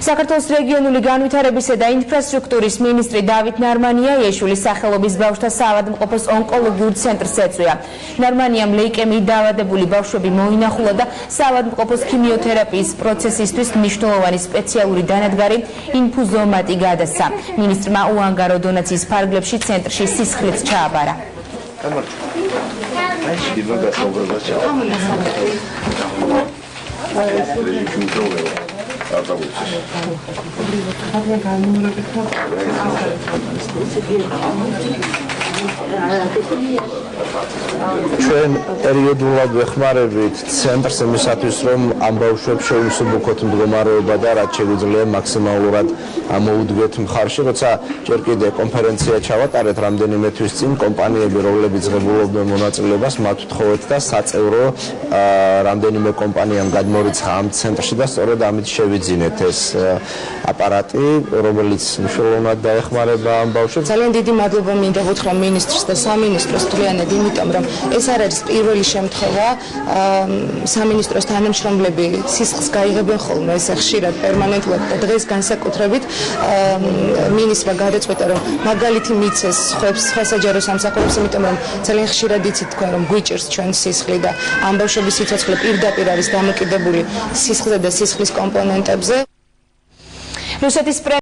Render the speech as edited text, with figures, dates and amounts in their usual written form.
საქართველოს რეგიონული განვითარებისა და ინფრასტრუქტურის მინისტრი დავით ნარმანია-იაშვილის სახელობის ბავშვთა საავადმყოფოს ონკოლოგიურ ცენტრს ეწვია. ნარმანიამ ლეიკემიით დაავადებული ბავშვები მოინახულა და საავადმყოფოს ქიმიოთერაპიის პროცესისთვის მნიშვნელოვანი სპეციალური დანადგარი ინფუზომატი გადასცა. მინისტრმა უანგარო დონაციის ფარგლებში ცენტრში სისხლიც ჩააბარა. ჩვენ პერიოდულად ვეხმარებით ცენტრს იმისათვის, რომ ამ ბავშვებს შევისუბუქოთ მდგომარეობა და რაც შეგვიძლია მაქსიმალურად მოუდგეთ მხარში, როცა ჯერ კიდე კონფერენცია ჩავატარეთ რამდენიმე თვის წინ კომპანიები, რომლებიც ღებულობდნენ მონაწილეობას, მათ ვთხოვეთ და საწევრო რამდენიმე კომპანიამ გადმორიცხა ამ ცენტრში და სწორედ ამით შევიძინეთ ეს აპარატი, რომელიც მნიშვნელოვნად დაეხმარება ამ ბავშვებს. ძალიან დიდი მადლობა მინდა ვუთხრა მინისტრს და სამინისტროს დროიანად, იმიტომ რომ ეს არ არის პირველი შემთხვევა. სამინისტროს თანამშრომლები სისხლს გაიღებენ ხოლმე ესე ხშირად პერმანენტულად და დღეს განსაკუთრებით მინისტრმა გადაწყვეტა, რომ მაგალითი მიცეს სხვა საჯარო სამსახურებს, იმიტომ რომ ძალიან ხშირად იცით თქვენ, რომ გვიჭირს ჩვენ სისხლი და ამ ბავშვების სიცოცხლე პირდაპირ არის დამოკიდებული სისხლზე და სისხლის კომპონენტებზე. რუსეთის